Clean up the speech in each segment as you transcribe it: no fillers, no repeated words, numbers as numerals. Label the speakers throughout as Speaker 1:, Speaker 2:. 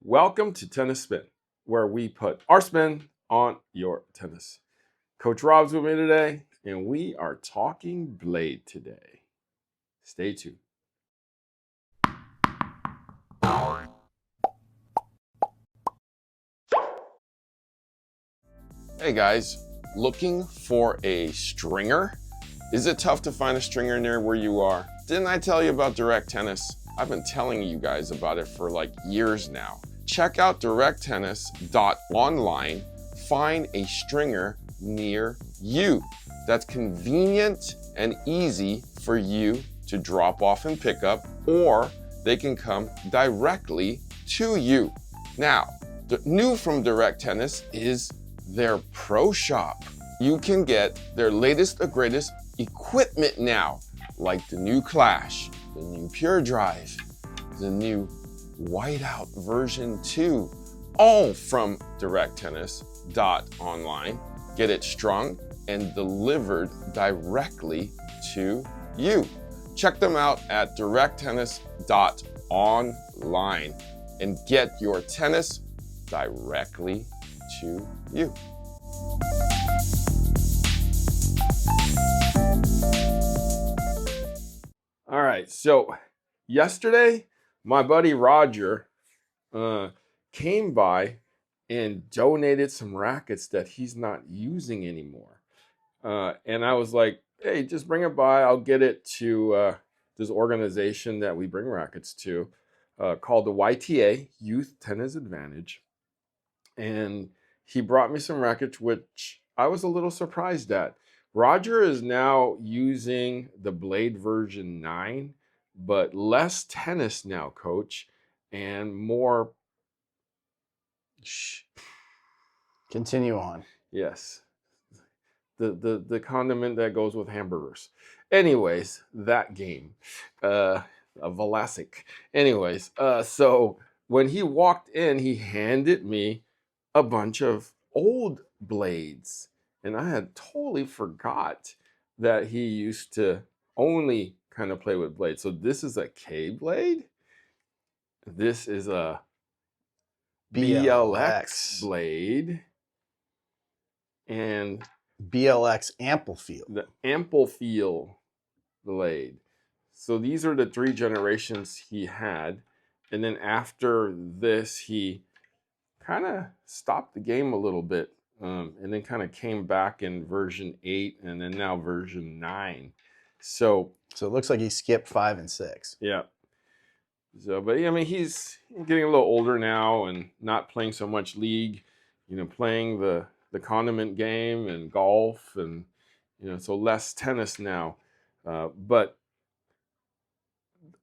Speaker 1: Welcome to Tennis Spin, where we put our spin on your tennis. Coach Rob's with me today, and we are talking blade today. Stay tuned. Hey guys, looking for a stringer? Is it tough to find a stringer near where you are? Didn't I tell you about Direct Tennis? I've been telling you guys about it for like years now. Check out directtennis.online. Find a stringer near you that's convenient and easy for you to drop off and pick up, or they can come directly to you. Now, the new from Direct Tennis is their Pro Shop. You can get their latest and greatest equipment now, like the new Clash, the new Pure Drive, the new Whiteout version 2, all from directtennis.online. Get it strung and delivered directly to you. Check them out at directtennis.online and get your tennis directly to you. All right, so yesterday, my buddy Roger came by and donated some rackets that he's not using anymore. And I was like, hey, just bring it by. I'll get it to this organization that we bring rackets to called the YTA, Youth Tennis Advantage. And he brought me some rackets, which I was a little surprised at. Roger is now using the Blade version 9, but less tennis now, coach, and more.
Speaker 2: Continue on.
Speaker 1: Yes. The condiment that goes with hamburgers. Anyways, that game. A Velasic. Anyways, so when he walked in, he handed me a bunch of old blades. And I had totally forgot that he used to only kind of play with blades. So this is a K blade. This is a BLX blade. And
Speaker 2: BLX Amplifeel.
Speaker 1: The Amplifeel blade. So these are the 3 generations he had. And then after this, he kind of stopped the game a little bit. And then kind of came back in version 8 and then now version 9. So
Speaker 2: it looks like he skipped 5 and 6.
Speaker 1: Yeah. So, but I mean, he's getting a little older now and not playing so much league, playing the condiment game and golf and, so less tennis now. But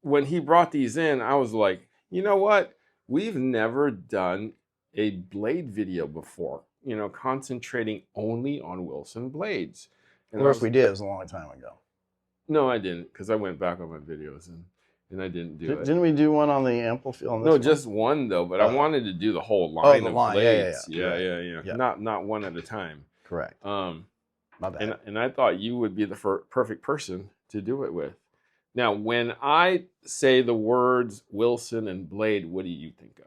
Speaker 1: when he brought these in, I was like, you know what? We've never done a blade video before, concentrating only on Wilson blades.
Speaker 2: And or if we did, it was a long time ago.
Speaker 1: No, I didn't, because I went back on my videos and I didn't do it.
Speaker 2: Didn't we do one on the Amplifeel?
Speaker 1: No, just one though, but I wanted to do the whole line of blades. Yeah. Not one at a time.
Speaker 2: Correct. My bad.
Speaker 1: And I thought you would be the perfect person to do it with. Now, when I say the words Wilson and blade, what do you think
Speaker 2: of?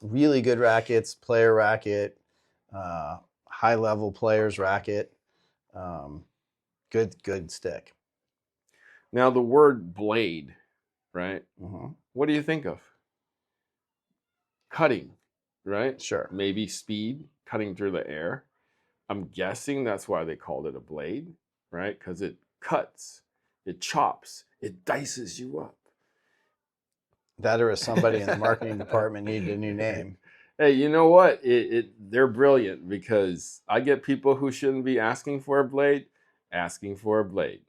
Speaker 2: Really good rackets, player racket, high-level players racket, good stick.
Speaker 1: Now, the word blade, right?
Speaker 2: Mm-hmm.
Speaker 1: What do you think of? Cutting, right?
Speaker 2: Sure.
Speaker 1: Maybe speed, cutting through the air. I'm guessing that's why they called it a blade, right? Because it cuts, it chops, it dices you up.
Speaker 2: That or somebody in the marketing department needed a new name.
Speaker 1: Hey, you know what? They're brilliant because I get people who shouldn't be asking for a blade, asking for a blade.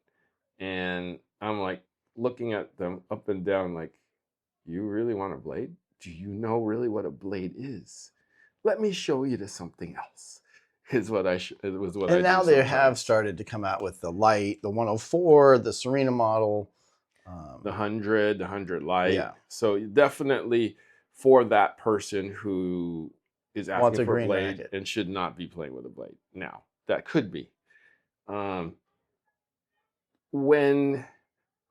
Speaker 1: And I'm like looking at them up and down like, you really want a blade? Do you know really what a blade is? Let me show you to something else. And now
Speaker 2: they have started to come out with the light, the 104, the Serena model.
Speaker 1: The 100 light.
Speaker 2: Yeah.
Speaker 1: So definitely for that person who is asking for a blade racket and should not be playing with a blade. Now, that could be. When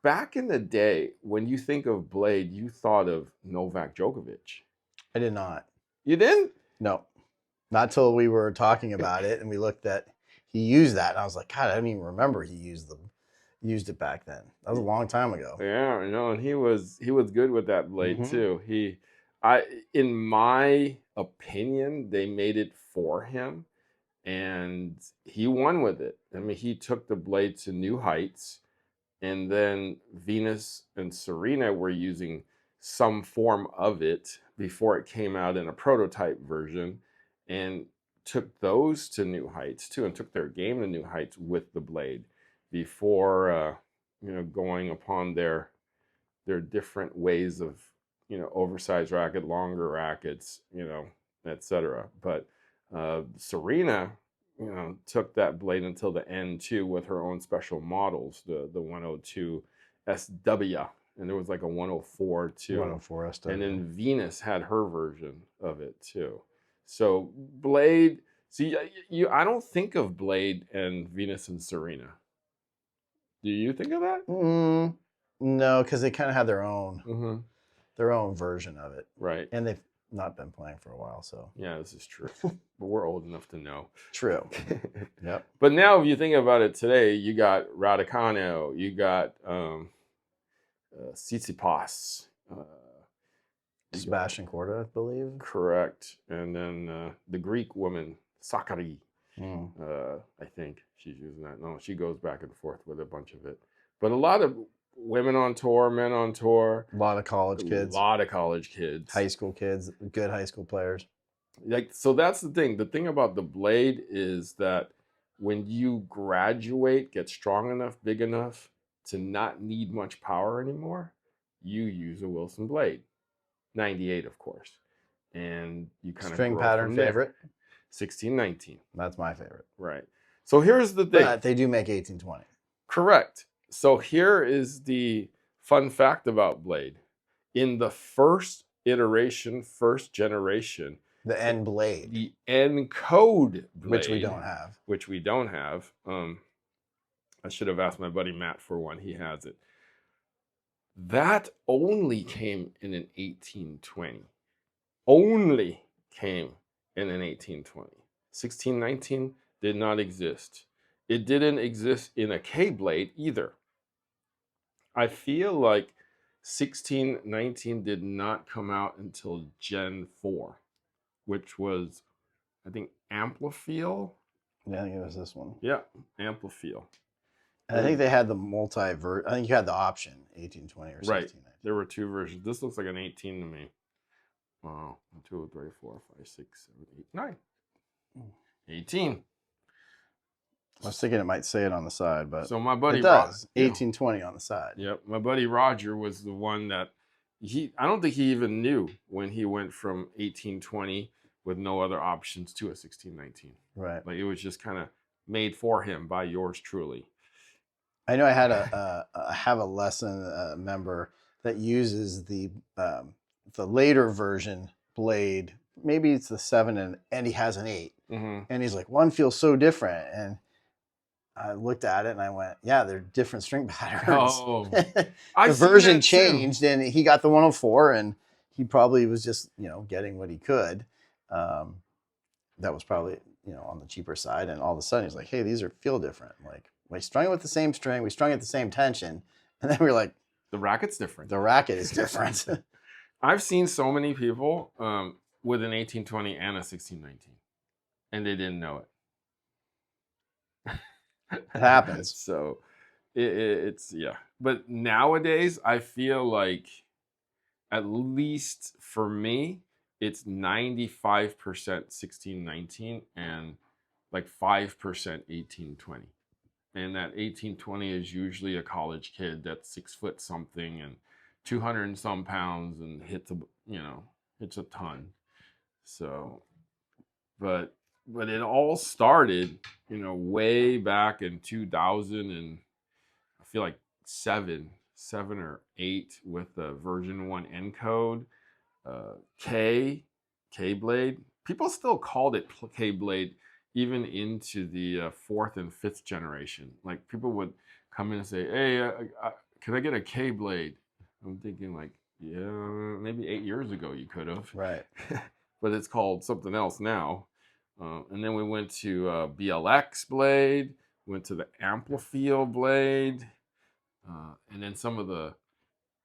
Speaker 1: back in the day, when you think of blade, you thought of Novak Djokovic.
Speaker 2: I did not.
Speaker 1: You didn't?
Speaker 2: No, not till we were talking about it and we looked at he used that and I was like, God, I didn't even remember he used it back then. That was a long time ago.
Speaker 1: Yeah, and he was good with that blade
Speaker 2: Mhm.
Speaker 1: too. In my opinion, they made it for him, and he won with it. I mean, he took the blade to new heights, and then Venus and Serena were using some form of it before it came out in a prototype version, and took those to new heights too, and took their game to new heights with the blade before going upon their different ways of oversized racket, longer rackets, etc. But Serena took that blade until the end too, with her own special models, the 102 SW, and there was like a 104 too.
Speaker 2: 104 SW.
Speaker 1: And then Venus had her version of it too. So blade, see, I don't think of blade and Venus and Serena. Do you think of that?
Speaker 2: No, because they kind of have their own version of it,
Speaker 1: Right.
Speaker 2: and they've not been playing for a while. So
Speaker 1: Yeah, this is true. But we're old enough to know.
Speaker 2: true. Yep.
Speaker 1: But now, if you think about it today, you got Raducanu, you got Tsitsipas,
Speaker 2: Sebastian Korda, I believe.
Speaker 1: correct, and then the Greek woman Sakari.
Speaker 2: Mm.
Speaker 1: I think she's using that. No, she goes back and forth with a bunch of it. But a lot of women on tour, men on tour.
Speaker 2: A lot of college kids.
Speaker 1: A lot of college kids.
Speaker 2: High school kids, good high school players.
Speaker 1: So that's the thing. The thing about the blade is that when you graduate, get strong enough, big enough to not need much power anymore, you use a Wilson blade. 98, of course. And you kind of
Speaker 2: String pattern favorite?
Speaker 1: 1619.
Speaker 2: That's my favorite.
Speaker 1: Right. So here's the thing.
Speaker 2: But they do make 1820.
Speaker 1: Correct. So here is the fun fact about blade. In the first iteration, first generation,
Speaker 2: the N blade,
Speaker 1: the N code blade,
Speaker 2: which we don't have.
Speaker 1: I should have asked my buddy Matt for one. He has it. That only came in an 1820. Only came in an 1820. 1619 did not exist. It didn't exist in a K blade either. I feel like 1619 did not come out until Gen 4, which was, I think, Amplifeel.
Speaker 2: Yeah, I think it was this one.
Speaker 1: Yeah, Amplifeel.
Speaker 2: And I think they had the I think you had the option 1820 or 1619.
Speaker 1: Right. There were two versions. This looks like an 18 to me. Wow. 2, 3, 4, 5, 6, 7, 8, 9. 18.
Speaker 2: I was thinking it might say it on the side, but
Speaker 1: so my buddy
Speaker 2: it does. 1820 on the side.
Speaker 1: Yep. My buddy Roger was the one that I don't think he even knew when he went from 1820 with no other options to a 1619.
Speaker 2: Right.
Speaker 1: Like it was just kind of made for him by yours truly.
Speaker 2: I know I had have a lesson member that uses the later version blade. Maybe it's the 7 and he has an 8.
Speaker 1: Mm-hmm.
Speaker 2: And he's like, one feels so different. And I looked at it and I went, yeah, they're different string patterns.
Speaker 1: Oh,
Speaker 2: the version changed and he got the 104 and he probably was just, getting what he could. That was probably, on the cheaper side. And all of a sudden he's like, hey, these feel different. I'm like, we strung it with the same string. We strung it at the same tension. And then we were like,
Speaker 1: the racket's different.
Speaker 2: The racket is different.
Speaker 1: I've seen so many people with an 1820 and a 1619 and they didn't know it.
Speaker 2: It happens.
Speaker 1: So it's yeah. But nowadays, I feel like, at least for me, it's 95% 1619 and like 5% 1820. And that 1820 is usually a college kid that's 6 foot something and 200 and some pounds and hits a ton. So, but it all started, way back in 2000 and I feel like 7 or 8 with the version 1 encode, K blade. People still called it K blade even into the 4th and 5th generation. Like people would come in and say, "Hey, can I get a K blade? I'm thinking like, yeah, maybe 8 years ago you could have.
Speaker 2: Right.
Speaker 1: But it's called something else now. And then we went to BLX blade, went to the Amplifield blade, and then some of the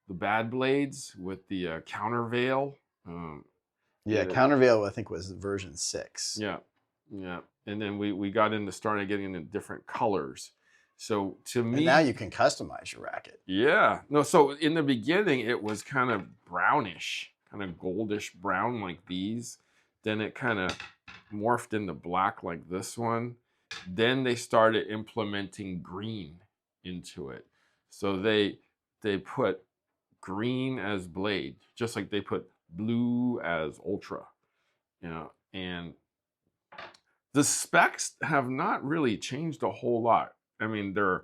Speaker 1: bad blades with the countervail.
Speaker 2: Yeah, countervail I think was version 6.
Speaker 1: Yeah, yeah. And then we got into started getting into different colors. So to me,
Speaker 2: and now you can customize your racket.
Speaker 1: Yeah. No, so in the beginning it was kind of brownish, kind of goldish brown like these. Then it kind of morphed into black like this one. Then they started implementing green into it. So they put green as blade, just like they put blue as ultra. You know, and the specs have not really changed a whole lot. I mean, they're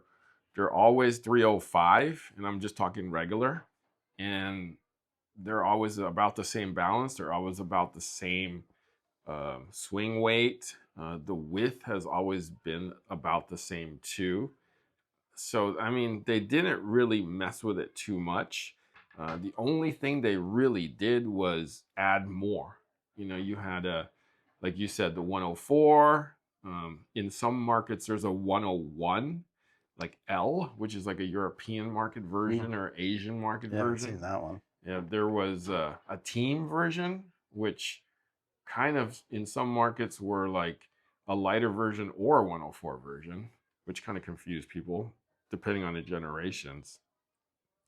Speaker 1: always 305, and I'm just talking regular, and they're always about the same balance. They're always about the same swing weight. The width has always been about the same too. So I mean, they didn't really mess with it too much. The only thing they really did was add more. You know, you had like you said, the 104. In some markets, there's a 101, like L, which is like a European market version or Asian market
Speaker 2: Yeah,
Speaker 1: version.
Speaker 2: I've seen that one.
Speaker 1: Yeah, there was a team version, which kind of in some markets were like a lighter version or a 104 version, which kind of confused people depending on the generations.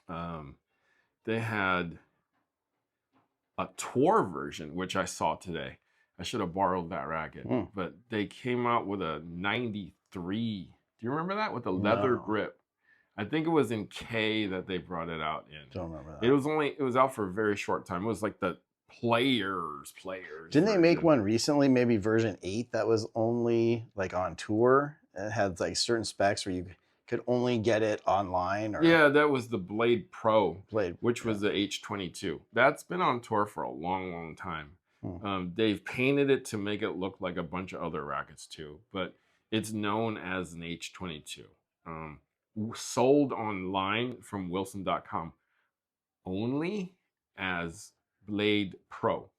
Speaker 1: They had a tour version, which I saw today. I should have borrowed that racket, but they came out with a 93. Do you remember that with the leather grip? I think it was in K that they brought it out in.
Speaker 2: Don't remember that.
Speaker 1: It was out for a very short time. It was like the players.
Speaker 2: Didn't they make one recently, maybe version 8 that was only like on tour? It had like certain specs where you could only get it online or
Speaker 1: Yeah, that was the Blade Pro,
Speaker 2: Blade,
Speaker 1: which was the H22. That's been on tour for a long, long time. They've painted it to make it look like a bunch of other rackets too, but it's known as an H22. Sold online from Wilson.com only as Blade Pro.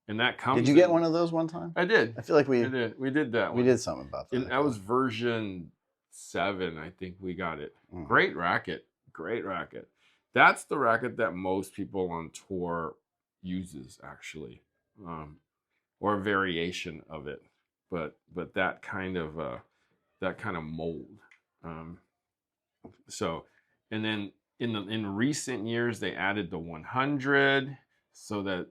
Speaker 1: And that comes.
Speaker 2: Did you get one of those one time?
Speaker 1: I did.
Speaker 2: I feel like
Speaker 1: we did. We did that one.
Speaker 2: We did something about that.
Speaker 1: And that was version 7, I think we got it. Great racket. Great racket. That's the racket that most people on tour uses actually. Or a variation of it. But that kind of mold. So, and then in recent years they added the 100 so that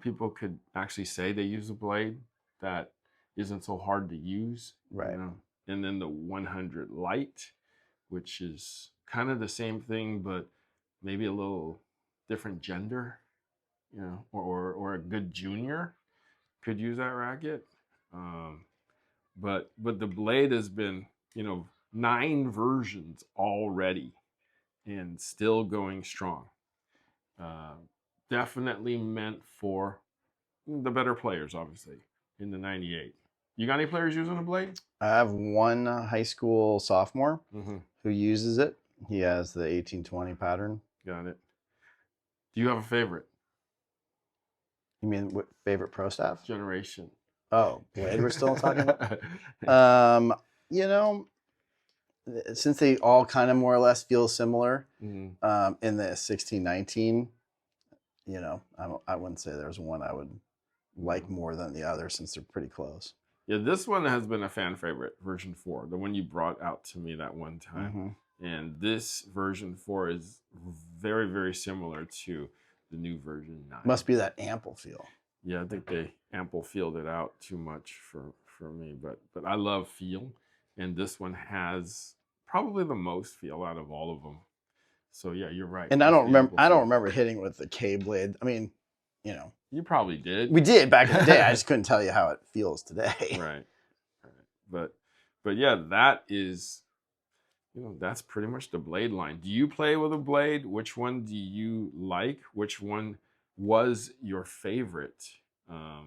Speaker 1: people could actually say they use a blade that isn't so hard to use,
Speaker 2: right?
Speaker 1: And then the 100 light, which is kind of the same thing but maybe a little different gender, or a good junior could use that racket. But the blade has been 9 versions already and still going strong. Definitely meant for the better players, obviously, in the 98. You got any players using a blade?
Speaker 2: I have one high school sophomore who uses it. He has the 1820 pattern.
Speaker 1: Got it. Do you have a favorite?
Speaker 2: You mean what favorite pro staff?
Speaker 1: Generation.
Speaker 2: Oh, blade we're still talking about? Since they all kind of more or less feel similar, in the 1619, I wouldn't say there's one I would like more than the other since they're pretty close.
Speaker 1: Yeah, this one has been a fan favorite, version 4, the one you brought out to me that one time. And this version 4 is very, very similar to the new version 9.
Speaker 2: Must be that ample feel.
Speaker 1: Yeah, I think they ample filled it out too much for me, but I love feel, and this one has probably the most feel out of all of them. So yeah, you're right.
Speaker 2: And I don't remember hitting with the K blade. I mean,
Speaker 1: you probably did.
Speaker 2: We did back in the day. I just couldn't tell you how it feels today.
Speaker 1: Right. But yeah, that is, that's pretty much the blade line. Do you play with a blade? Which one do you like? Which one was your favorite? I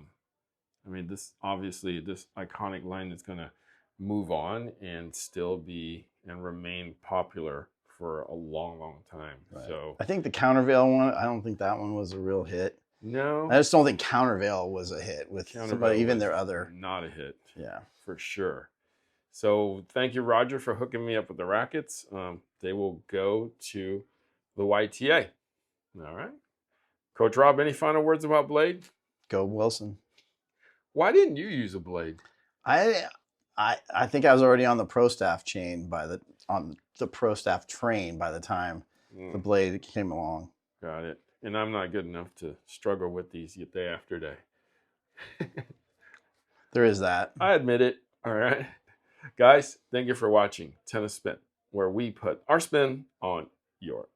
Speaker 1: mean, this iconic line is going to move on and still be and remain popular for a long, long time.
Speaker 2: Right.
Speaker 1: So
Speaker 2: I think the countervail one, I don't think that one was a real hit.
Speaker 1: no,
Speaker 2: I just don't think countervail was a hit with somebody, even their other.
Speaker 1: Not a hit.
Speaker 2: Yeah.
Speaker 1: For sure. So thank you, Roger, for hooking me up with the rackets. They will go to the YTA. All right. Coach Rob, any final words about blade?
Speaker 2: Go Wilson.
Speaker 1: Why didn't you use a blade?
Speaker 2: I think I was already on the pro staff train by the time the blade came along.
Speaker 1: Got it. And I'm not good enough to struggle with these day after day.
Speaker 2: There is that.
Speaker 1: I admit it. All right. Guys, thank you for watching Tennis Spin, where we put our spin on your